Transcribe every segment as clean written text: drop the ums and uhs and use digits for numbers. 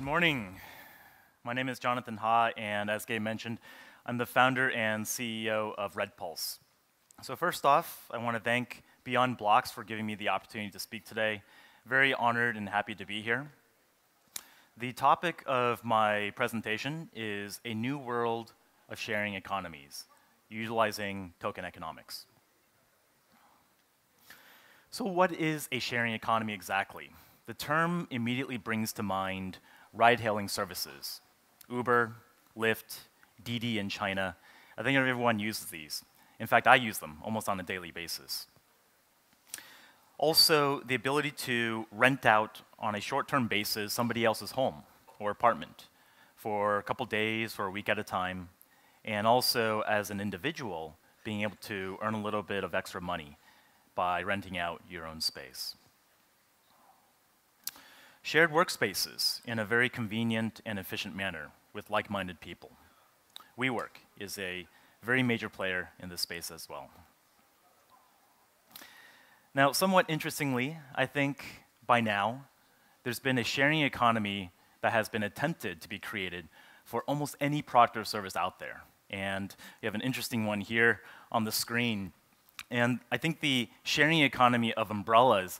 Good morning. My name is Jonathan Ha, and as Gabe mentioned, I'm the founder and CEO of Red Pulse. So first off, I want to thank Beyond Blocks for giving me the opportunity to speak today. Very honored and happy to be here. The topic of my presentation is a new world of sharing economies, utilizing token economics. So what is a sharing economy exactly? The term immediately brings to mind ride-hailing services. Uber, Lyft, Didi in China. I think everyone uses these. In fact, I use them almost on a daily basis. Also, the ability to rent out on a short-term basis somebody else's home or apartment for a couple days, for a week at a time, and also as an individual, being able to earn a little bit of extra money by renting out your own space. Shared workspaces in a very convenient and efficient manner with like-minded people. WeWork is a very major player in this space as well. Now, somewhat interestingly, I think by now, there's been a sharing economy that has been attempted to be created for almost any product or service out there. And we have an interesting one here on the screen. And I think the sharing economy of umbrellas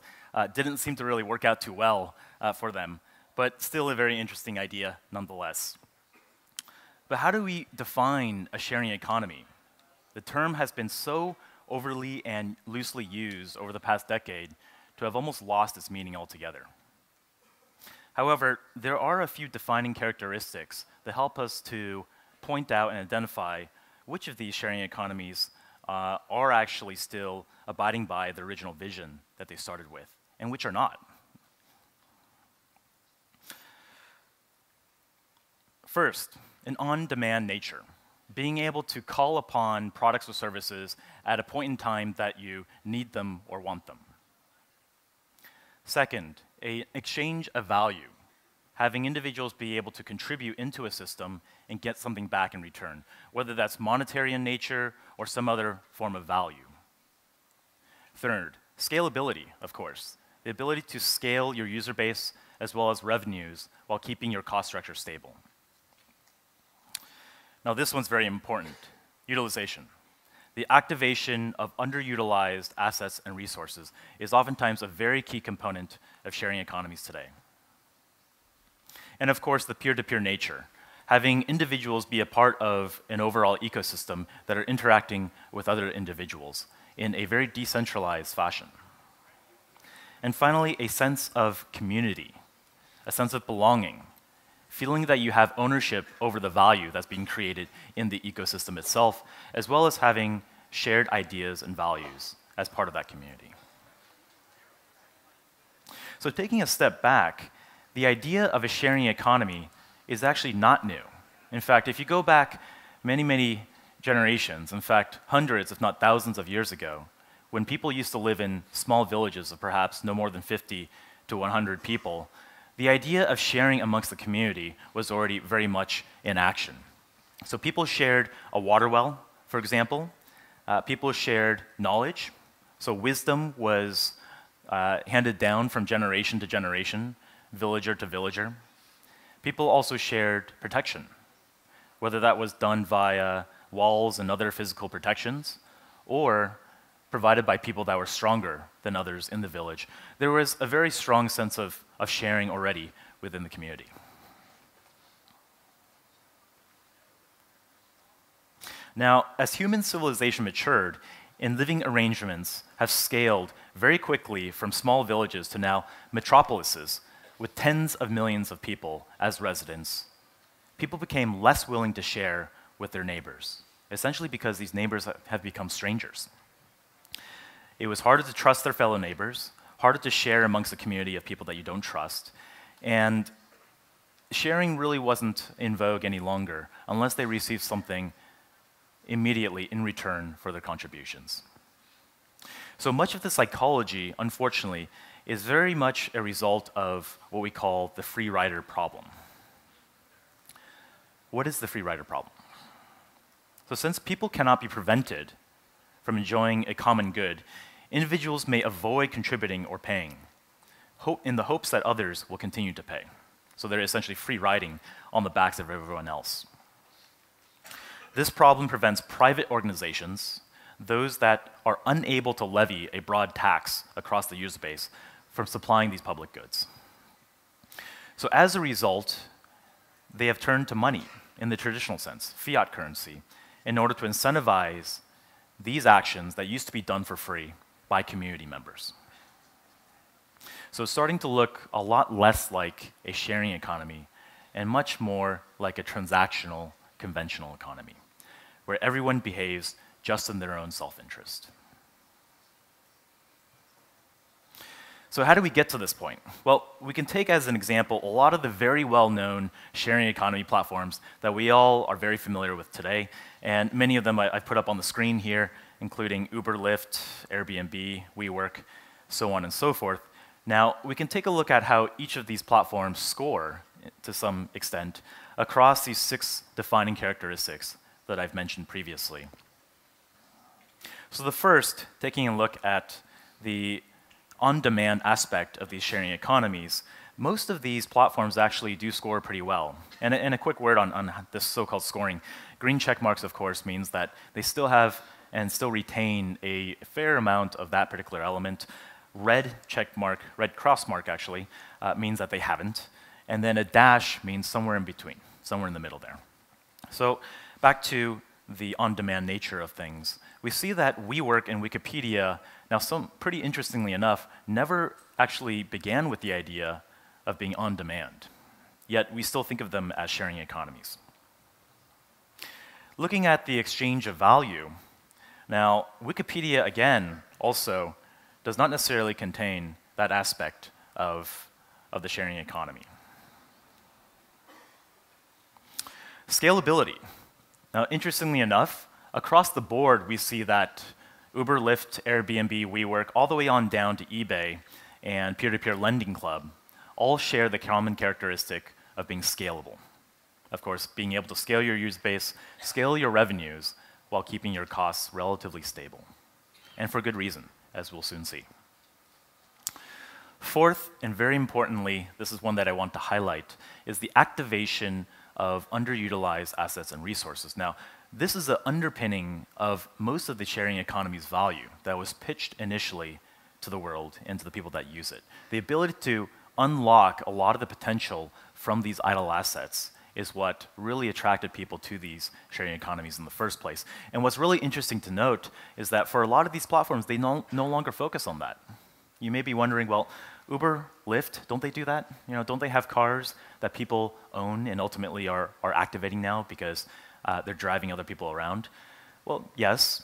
didn't seem to really work out too well for them, but still a very interesting idea nonetheless. But how do we define a sharing economy? The term has been so overly and loosely used over the past decade to have almost lost its meaning altogether. However, there are a few defining characteristics that help us to point out and identify which of these sharing economies are actually still abiding by the original vision that they started with, and which are not. First, an on-demand nature, being able to call upon products or services at a point in time that you need them or want them. Second, an exchange of value, having individuals be able to contribute into a system and get something back in return, whether that's monetary in nature or some other form of value. Third, scalability, of course, the ability to scale your user base as well as revenues while keeping your cost structure stable. Now this one's very important, utilization. The activation of underutilized assets and resources is oftentimes a very key component of sharing economies today. And of course, the peer-to-peer nature, having individuals be a part of an overall ecosystem that are interacting with other individuals in a very decentralized fashion. And finally, a sense of community, a sense of belonging, feeling that you have ownership over the value that's being created in the ecosystem itself, as well as having shared ideas and values as part of that community. So taking a step back, the idea of a sharing economy is actually not new. In fact, if you go back many, many generations, in fact, hundreds, if not thousands of years ago, when people used to live in small villages of perhaps no more than 50 to 100 people, the idea of sharing amongst the community was already very much in action. So people shared a water well, for example. People shared knowledge. So wisdom was handed down from generation to generation, villager to villager. People also shared protection, whether that was done via walls and other physical protections, or provided by people that were stronger than others in the village. There was a very strong sense of sharing already within the community. Now, as human civilization matured, and living arrangements have scaled very quickly from small villages to now metropolises with tens of millions of people as residents, people became less willing to share with their neighbors, essentially because these neighbors have become strangers. It was harder to trust their fellow neighbors, harder to share amongst a community of people that you don't trust, and sharing really wasn't in vogue any longer unless they received something immediately in return for their contributions. So much of the psychology, unfortunately, is very much a result of what we call the free rider problem. What is the free rider problem? So since people cannot be prevented from enjoying a common good, individuals may avoid contributing or paying in the hopes that others will continue to pay. So they're essentially free riding on the backs of everyone else. This problem prevents private organizations, those that are unable to levy a broad tax across the user base, from supplying these public goods. So as a result, they have turned to money in the traditional sense, fiat currency, in order to incentivize these actions that used to be done for free by community members. So it's starting to look a lot less like a sharing economy and much more like a transactional, conventional economy, where everyone behaves just in their own self-interest. So how do we get to this point? Well, we can take as an example a lot of the very well-known sharing economy platforms that we all are very familiar with today, and many of them I've put up on the screen here, including Uber, Lyft, Airbnb, WeWork, so on and so forth. Now, we can take a look at how each of these platforms score, to some extent, across these 6 defining characteristics that I've mentioned previously. So the first, taking a look at the on-demand aspect of these sharing economies, most of these platforms actually do score pretty well. And a quick word on this so-called scoring. Green check marks, of course, means that they still have and still retain a fair amount of that particular element. Red check mark, red cross mark actually, means that they haven't. And then a dash means somewhere in between, somewhere in the middle there. So back to the on-demand nature of things. We see that WeWork and Wikipedia, now pretty interestingly enough, never actually began with the idea of being on demand. Yet we still think of them as sharing economies. Looking at the exchange of value, now Wikipedia again also does not necessarily contain that aspect of the sharing economy. Scalability. Now interestingly enough, across the board we see that Uber, Lyft, Airbnb, WeWork, all the way on down to eBay and Peer-to-Peer Lending Club all share the common characteristic of being scalable. Of course, being able to scale your user base, scale your revenues, while keeping your costs relatively stable. And for good reason, as we'll soon see. Fourth, and very importantly, this is one that I want to highlight, is the activation of underutilized assets and resources. Now, this is the underpinning of most of the sharing economy's value that was pitched initially to the world and to the people that use it. The ability to unlock a lot of the potential from these idle assets is what really attracted people to these sharing economies in the first place. And what's really interesting to note is that for a lot of these platforms, they no longer focus on that. You may be wondering, well, Uber, Lyft, don't they do that? You know, don't they have cars that people own and ultimately are activating now because they're driving other people around? Well, yes,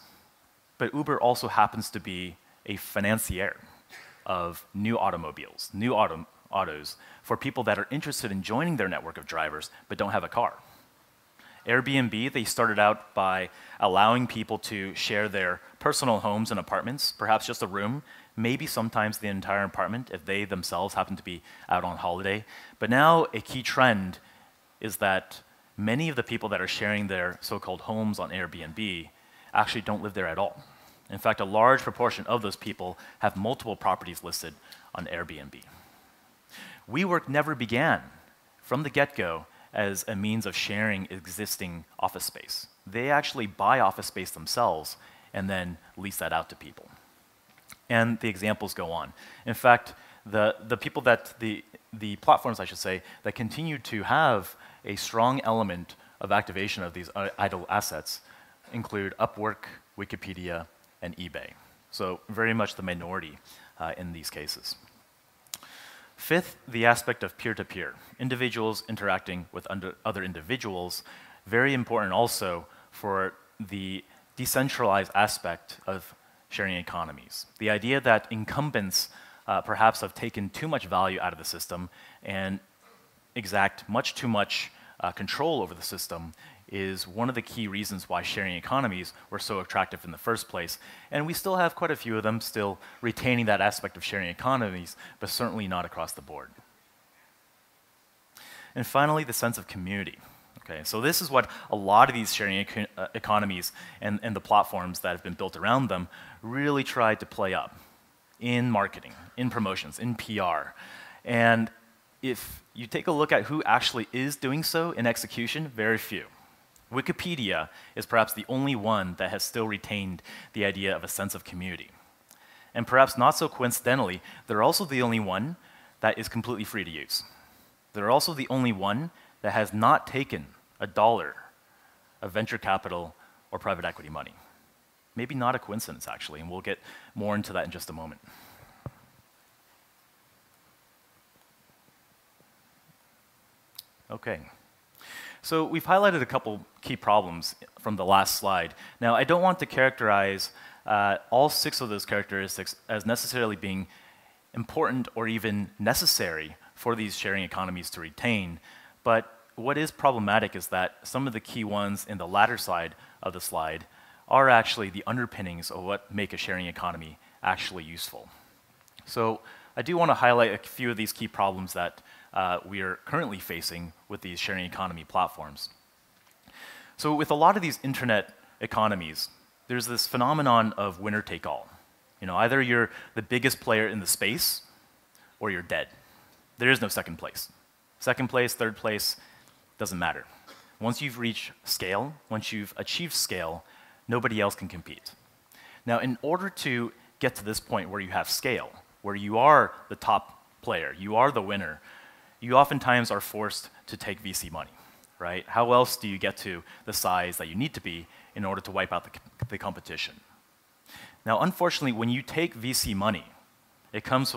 but Uber also happens to be a financier of new automobiles, new autos for people that are interested in joining their network of drivers but don't have a car. Airbnb, they started out by allowing people to share their personal homes and apartments, perhaps just a room, maybe sometimes the entire apartment if they themselves happen to be out on holiday. But now a key trend is that many of the people that are sharing their so-called homes on Airbnb actually don't live there at all. In fact, a large proportion of those people have multiple properties listed on Airbnb. WeWork never began from the get-go as a means of sharing existing office space. They actually buy office space themselves and then lease that out to people. And the examples go on. In fact, the people that, the platforms, I should say, that continue to have a strong element of activation of these idle assets include Upwork, Wikipedia, and eBay. So very much the minority in these cases. Fifth, the aspect of peer-to-peer, individuals interacting with other individuals, very important also for the decentralized aspect of sharing economies. The idea that incumbents perhaps have taken too much value out of the system and exact much too much control over the system is one of the key reasons why sharing economies were so attractive in the first place. And we still have quite a few of them still retaining that aspect of sharing economies, but certainly not across the board. And finally, the sense of community. Okay, so this is what a lot of these sharing economies and the platforms that have been built around them really tried to play up in marketing, in promotions, in PR. And if you take a look at who actually is doing so in execution, very few. Wikipedia is perhaps the only one that has still retained the idea of a sense of community. And perhaps not so coincidentally, they're also the only one that is completely free to use. They're also the only one that has not taken $1 of venture capital or private equity money. Maybe not a coincidence, actually, and we'll get more into that in just a moment. Okay. So we've highlighted a couple key problems from the last slide. Now, I don't want to characterize all 6 of those characteristics as necessarily being important or even necessary for these sharing economies to retain, but what is problematic is that some of the key ones in the latter side of the slide are actually the underpinnings of what make a sharing economy actually useful. So I do want to highlight a few of these key problems that we are currently facing with these sharing economy platforms. So with a lot of these internet economies, there's this phenomenon of winner take all. Either you're the biggest player in the space or you're dead. There is no second place. Second place, third place, doesn't matter. Once you've reached scale, once you've achieved scale, nobody else can compete. Now, in order to get to this point where you have scale, where you are the top player, you are the winner, you oftentimes are forced to take VC money, right? How else do you get to the size that you need to be in order to wipe out the competition? Now, unfortunately, when you take VC money, it comes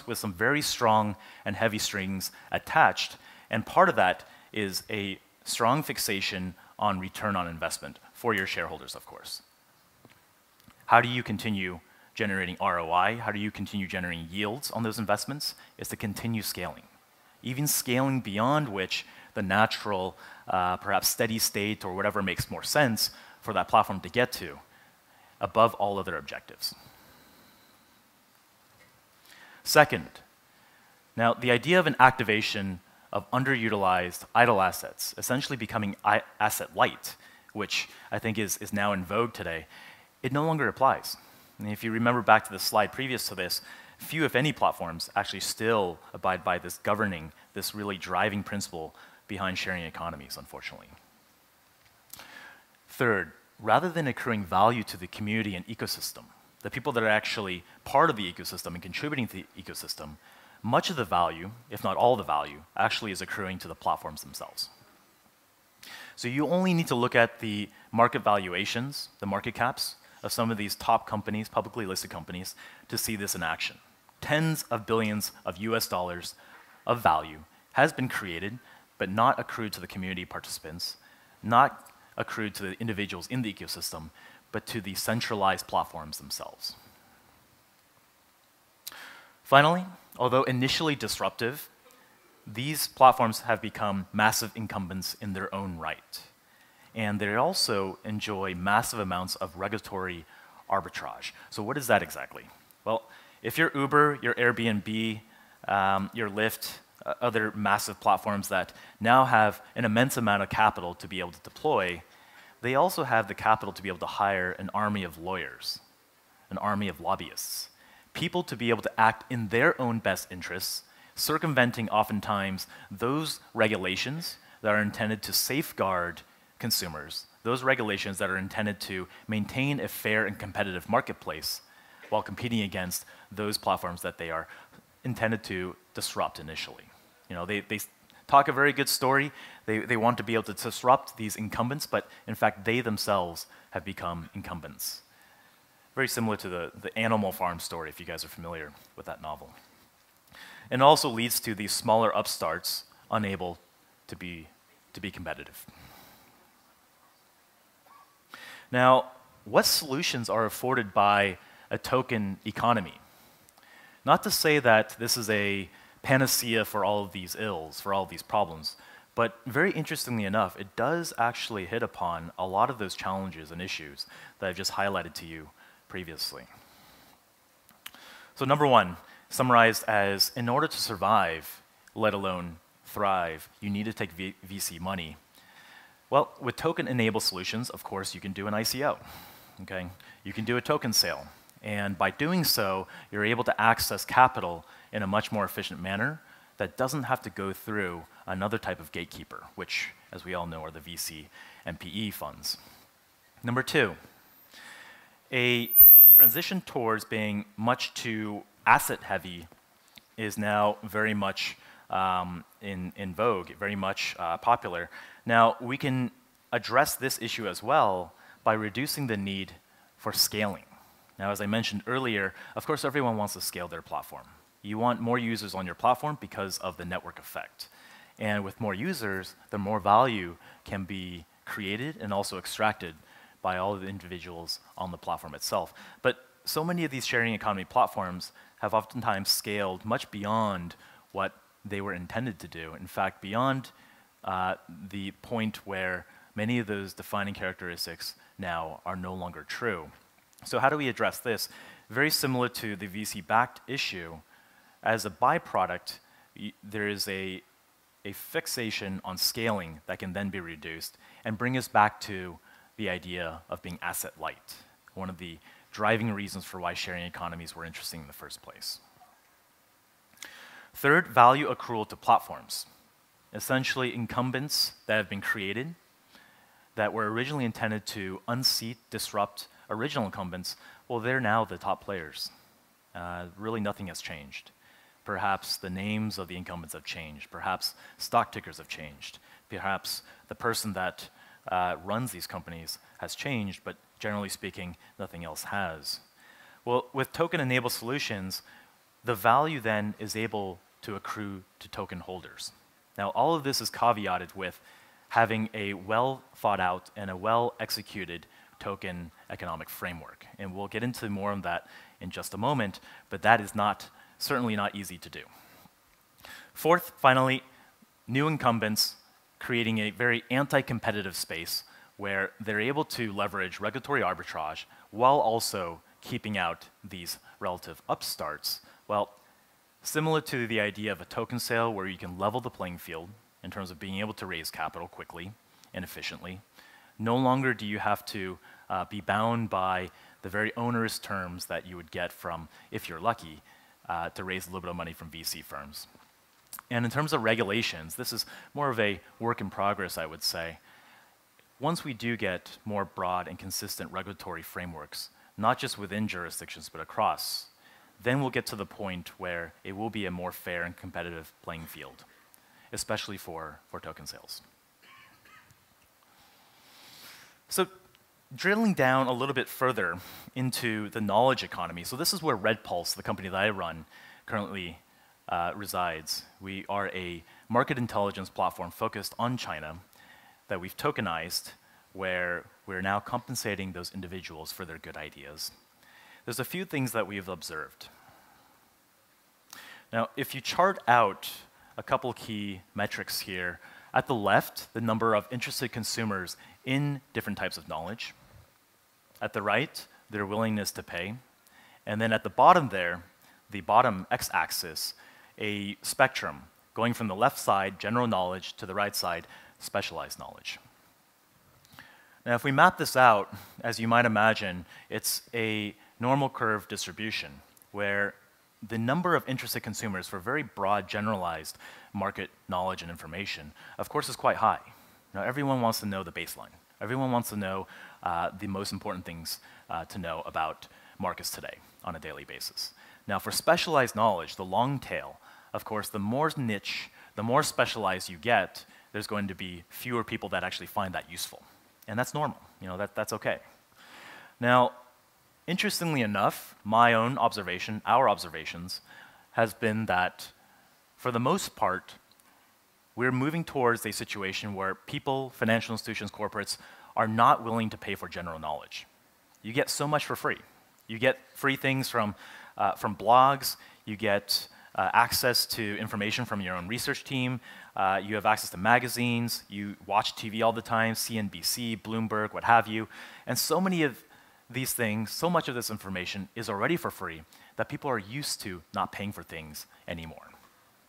with some very strong and heavy strings attached, and part of that is a strong fixation on return on investment for your shareholders, of course. How do you continue generating ROI? How do you continue generating yields on those investments? Is to continue scaling. Even scaling beyond which the natural, perhaps steady state or whatever makes more sense for that platform to get to, above all other objectives. Second, now the idea of an activation of underutilized idle assets, essentially becoming asset light, which I think is now in vogue today, it no longer applies. And if you remember back to the slide previous to this, few, if any, platforms actually still abide by this governing, this really driving principle behind sharing economies, unfortunately. Third, rather than accruing value to the community and ecosystem, the people that are actually part of the ecosystem and contributing to the ecosystem, much of the value, if not all the value, actually is accruing to the platforms themselves. So you only need to look at the market valuations, the market caps, of some of these top companies, publicly listed companies, to see this in action. Tens of billions of US dollars of value has been created, but not accrued to the community participants, not accrued to the individuals in the ecosystem, but to the centralized platforms themselves. Finally, although initially disruptive, these platforms have become massive incumbents in their own right. And they also enjoy massive amounts of regulatory arbitrage. So what is that exactly? Well, if you're Uber, your Airbnb, your Lyft, other massive platforms that now have an immense amount of capital to be able to deploy, they also have the capital to be able to hire an army of lawyers, an army of lobbyists, people to be able to act in their own best interests, circumventing oftentimes those regulations that are intended to safeguard consumers, those regulations that are intended to maintain a fair and competitive marketplace while competing against those platforms that they are intended to disrupt initially. They talk a very good story. They want to be able to disrupt these incumbents, but in fact, they themselves have become incumbents. Very similar to the Animal Farm story, if you guys are familiar with that novel. And also leads to these smaller upstarts unable to be competitive. Now, what solutions are afforded by a token economy? Not to say that this is a panacea for all of these ills, for all of these problems, but very interestingly enough, it does actually hit upon a lot of those challenges and issues that I've just highlighted to you previously. So number one, summarized as, in order to survive, let alone thrive, you need to take VC money. Well, with token-enabled solutions, of course, you can do an ICO. Okay? You can do a token sale. And by doing so, you're able to access capital in a much more efficient manner that doesn't have to go through another type of gatekeeper, which, as we all know, are the VC and PE funds. Number two, a transition towards being much too asset-heavy is now very much in vogue, very much popular. Now, we can address this issue as well by reducing the need for scaling. Now, as I mentioned earlier, of course, everyone wants to scale their platform. You want more users on your platform because of the network effect. And with more users, the more value can be created and also extracted by all of the individuals on the platform itself. But so many of these sharing economy platforms have oftentimes scaled much beyond what they were intended to do. In fact, beyond the point where many of those defining characteristics now are no longer true. So how do we address this? Very similar to the VC-backed issue, as a byproduct, there is a fixation on scaling that can then be reduced and bring us back to the idea of being asset light, one of the driving reasons for why sharing economies were interesting in the first place. Third, value accrual to platforms. Essentially, incumbents that have been created that were originally intended to unseat, disrupt original incumbents, well, they're now the top players. Really nothing has changed. Perhaps the names of the incumbents have changed. Perhaps stock tickers have changed. Perhaps the person that runs these companies has changed, but generally speaking, nothing else has. Well, with token-enabled solutions, the value then is able to accrue to token holders. Now, all of this is caveated with having a well-thought-out and a well-executed token economic framework. And we'll get into more of that in just a moment, but that is certainly not easy to do. Fourth, finally, new incumbents creating a very anti-competitive space where they're able to leverage regulatory arbitrage while also keeping out these relative upstarts. Well, similar to the idea of a token sale where you can level the playing field in terms of being able to raise capital quickly and efficiently, no longer do you have to be bound by the very onerous terms that you would get from, if you're lucky, to raise a little bit of money from VC firms. And in terms of regulations, this is more of a work in progress, I would say. Once we do get more broad and consistent regulatory frameworks, not just within jurisdictions, but across, then we'll get to the point where it will be a more fair and competitive playing field, especially for token sales. So drilling down a little bit further into the knowledge economy. So this is where Red Pulse, the company that I run, currently resides. We are a market intelligence platform focused on China that we've tokenized, where we're now compensating those individuals for their good ideas. There's a few things that we've observed. Now, if you chart out a couple key metrics here, at the left, the number of interested consumers in different types of knowledge. At the right, their willingness to pay. And then at the bottom there, the bottom x-axis, a spectrum going from the left side, general knowledge, to the right side, specialized knowledge. Now, if we map this out, as you might imagine, it's a normal curve distribution where the number of interested consumers for very broad, generalized market knowledge and information, of course, is quite high. Now, everyone wants to know the baseline. Everyone wants to know the most important things to know about markets today on a daily basis. Now, for specialized knowledge, the long tail, of course, the more niche, the more specialized you get, there's going to be fewer people that actually find that useful. And that's normal. That's okay. Now, interestingly enough, my own observation, our observations, has been that for the most part, we're moving towards a situation where people, financial institutions, corporates, are not willing to pay for general knowledge. You get so much for free. You get free things from blogs, you get access to information from your own research team, you have access to magazines, you watch TV all the time, CNBC, Bloomberg, what have you, and so many of these things, so much of this information is already for free that people are used to not paying for things anymore.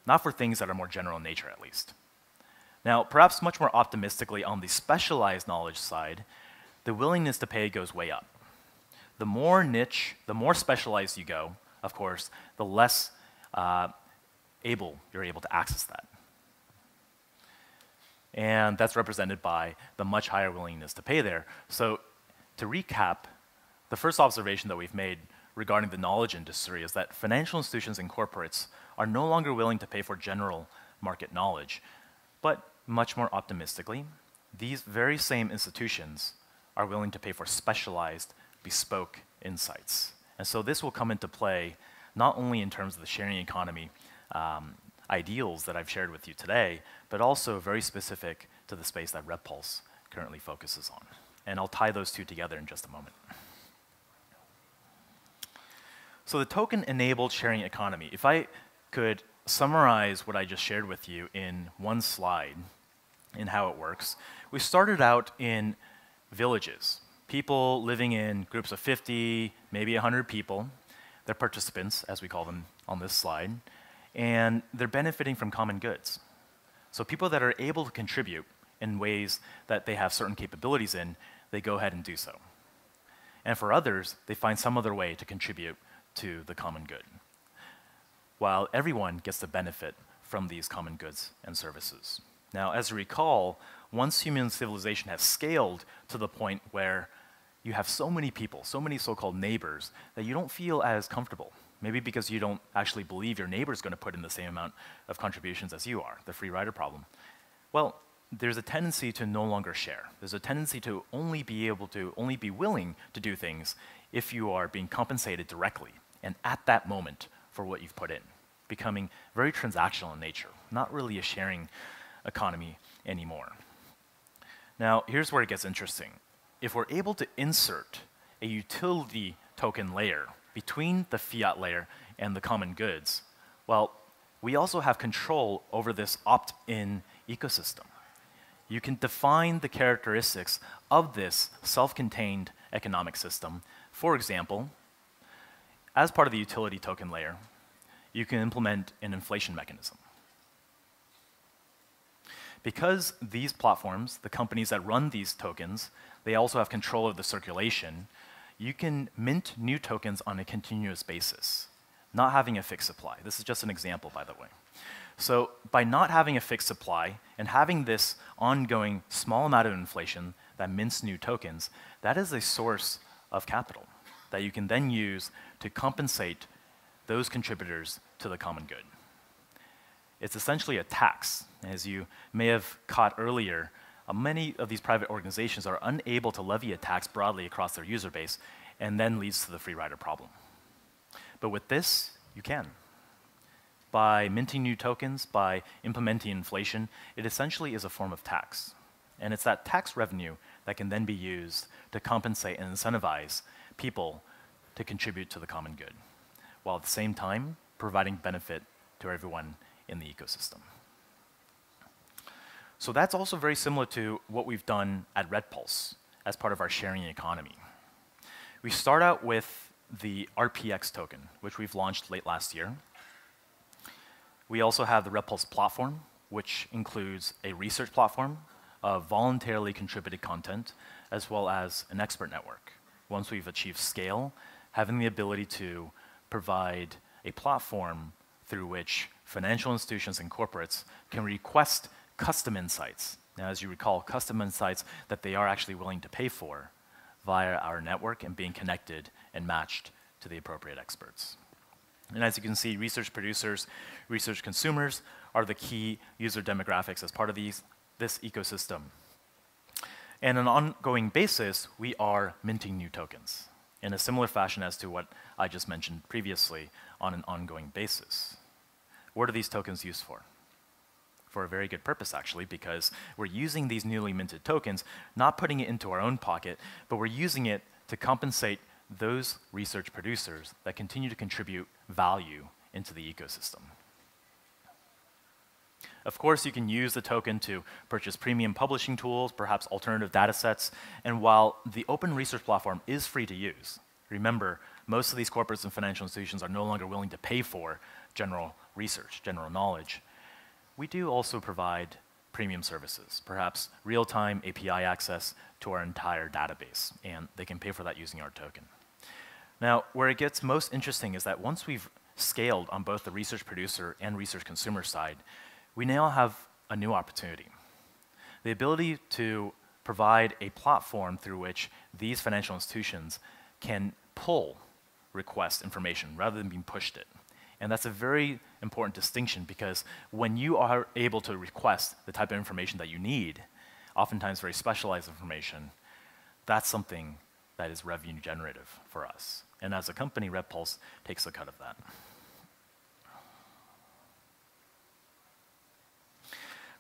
Not for things that are more general in nature, at least. Now, perhaps much more optimistically on the specialized knowledge side, the willingness to pay goes way up. The more niche, the more specialized you go, of course, the less you're able to access that. And that's represented by the much higher willingness to pay there. So to recap, the first observation that we've made regarding the knowledge industry is that financial institutions and corporates are no longer willing to pay for general market knowledge, but much more optimistically, these very same institutions are willing to pay for specialized, bespoke insights. And so this will come into play not only in terms of the sharing economy ideals that I've shared with you today, but also very specific to the space that RedPulse currently focuses on. And I'll tie those two together in just a moment. So the token-enabled sharing economy, if I could summarize what I just shared with you in one slide in how it works, we started out in villages, people living in groups of 50, maybe 100 people. They're participants, as we call them on this slide, and they're benefiting from common goods. So people that are able to contribute in ways that they have certain capabilities in, they go ahead and do so. And for others, they find some other way to contribute to the common good, while everyone gets the benefit from these common goods and services. Now, as you recall, once human civilization has scaled to the point where you have so many people, so many so-called neighbors, that you don't feel as comfortable. Maybe because you don't actually believe your neighbor's going to put in the same amount of contributions as you are, the free rider problem. Well, there's a tendency to no longer share. There's a tendency to only be willing to do things if you are being compensated directly and at that moment for what you've put in, becoming very transactional in nature, not really a sharing economy anymore. Now, here's where it gets interesting. If we're able to insert a utility token layer between the fiat layer and the common goods, well, we also have control over this opt-in ecosystem. You can define the characteristics of this self-contained economic system. For example, as part of the utility token layer, you can implement an inflation mechanism. Because these platforms, the companies that run these tokens, they also have control of the circulation, you can mint new tokens on a continuous basis, not having a fixed supply. This is just an example, by the way. So by not having a fixed supply and having this ongoing small amount of inflation that mints new tokens, that is a source of capital that you can then use to compensate those contributors to the common good. It's essentially a tax. As you may have caught earlier, many of these private organizations are unable to levy a tax broadly across their user base, and then leads to the free rider problem. But with this, you can. By minting new tokens, by implementing inflation, it essentially is a form of tax. And it's that tax revenue that can then be used to compensate and incentivize people to contribute to the common good, while at the same time providing benefit to everyone in the ecosystem. So that's also very similar to what we've done at RedPulse as part of our sharing economy. We start out with the RPX token, which we've launched late last year. We also have the RedPulse platform, which includes a research platform of voluntarily contributed content, as well as an expert network. Once we've achieved scale, having the ability to provide a platform through which financial institutions and corporates can request custom insights. Now, as you recall, custom insights that they are actually willing to pay for via our network and being connected and matched to the appropriate experts. And as you can see, research producers, research consumers are the key user demographics as part of this ecosystem. And on an ongoing basis, we are minting new tokens in a similar fashion as to what I just mentioned previously on an ongoing basis. What are these tokens used for? For a very good purpose, actually, because we're using these newly minted tokens, not putting it into our own pocket, but we're using it to compensate those research producers that continue to contribute value into the ecosystem. Of course, you can use the token to purchase premium publishing tools, perhaps alternative data sets, and while the open research platform is free to use, remember, most of these corporates and financial institutions are no longer willing to pay for general research, general knowledge. We do also provide premium services, perhaps real-time API access to our entire database, and they can pay for that using our token. Now, where it gets most interesting is that once we've scaled on both the research producer and research consumer side, we now have a new opportunity. The ability to provide a platform through which these financial institutions can pull request information rather than being pushed it. And that's a very important distinction, because when you are able to request the type of information that you need, oftentimes very specialized information, that's something that is revenue generative for us. And as a company, RedPulse takes a cut of that.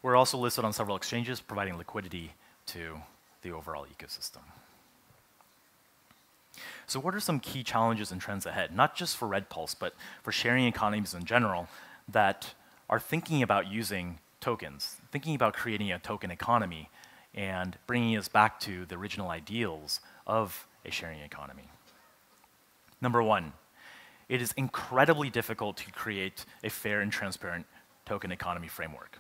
We're also listed on several exchanges, providing liquidity to the overall ecosystem. So what are some key challenges and trends ahead, not just for RedPulse, but for sharing economies in general, that are thinking about using tokens, thinking about creating a token economy, and bringing us back to the original ideals of a sharing economy? Number one, it is incredibly difficult to create a fair and transparent token economy framework.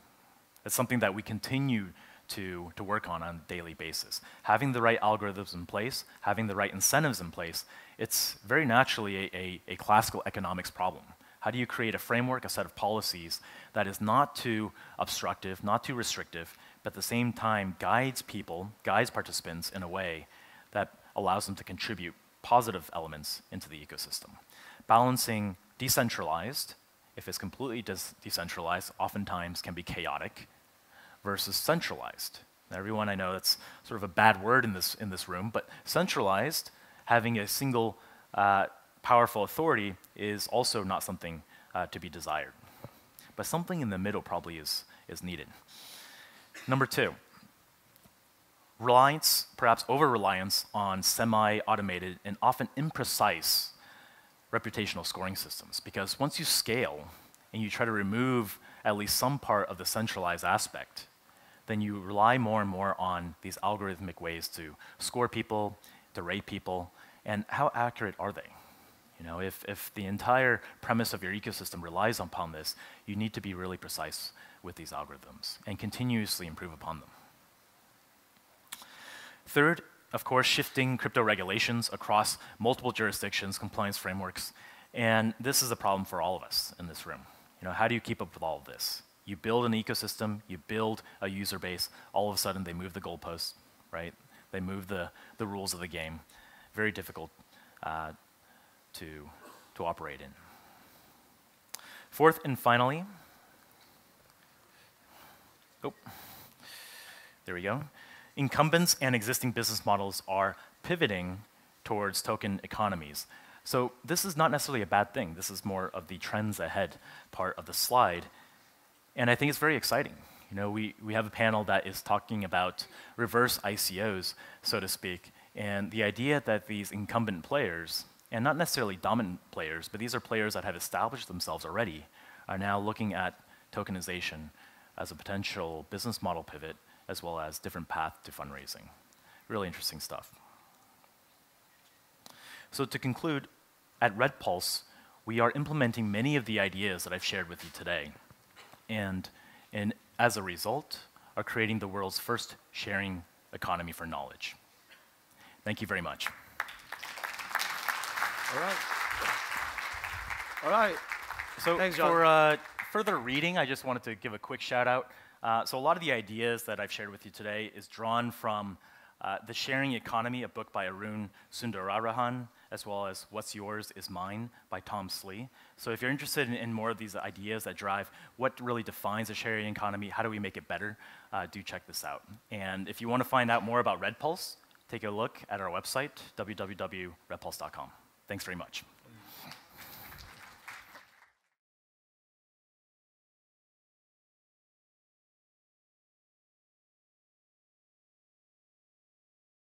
It's something that we continue to work on a daily basis. Having the right algorithms in place, having the right incentives in place, it's very naturally a classical economics problem. How do you create a framework, a set of policies that is not too obstructive, not too restrictive, but at the same time guides people, guides participants in a way that allows them to contribute positive elements into the ecosystem? Balancing decentralized, if it's completely decentralized, oftentimes can be chaotic, versus centralized. Now, everyone, I know that's sort of a bad word in this room, but centralized, having a single powerful authority, is also not something to be desired. But something in the middle probably is needed. Number two, reliance, perhaps over-reliance on semi-automated and often imprecise reputational scoring systems. Because once you scale and you try to remove at least some part of the centralized aspect, then you rely more and more on these algorithmic ways to score people, to rate people, and how accurate are they? You know, if the entire premise of your ecosystem relies upon this, you need to be really precise with these algorithms and continuously improve upon them. Third, of course, shifting crypto regulations across multiple jurisdictions, compliance frameworks, and this is a problem for all of us in this room. You know, how do you keep up with all of this? You build an ecosystem, you build a user base, all of a sudden they move the goalposts, right? They move the rules of the game. Very difficult to operate in. Fourth and finally, there we go. Incumbents and existing business models are pivoting towards token economies. So this is not necessarily a bad thing. This is more of the trends ahead part of the slide. And I think it's very exciting. You know, we have a panel that is talking about reverse ICOs, so to speak, and the idea that these incumbent players, and not necessarily dominant players, but these are players that have established themselves already, are now looking at tokenization as a potential business model pivot, as well as different path to fundraising. Really interesting stuff. So to conclude, at RedPulse, we are implementing many of the ideas that I've shared with you today. And as a result, are creating the world's first sharing economy for knowledge. Thank you very much. All right. So thanks, John. For further reading, I just wanted to give a quick shout out. So a lot of the ideas that I've shared with you today is drawn from The Sharing Economy, a book by Arun Sundararajan, as well as What's Yours is Mine by Tom Slee. So if you're interested in more of these ideas that drive what really defines a sharing economy, how do we make it better, do check this out. And if you want to find out more about RedPulse, take a look at our website, www.redpulse.com. Thanks very much.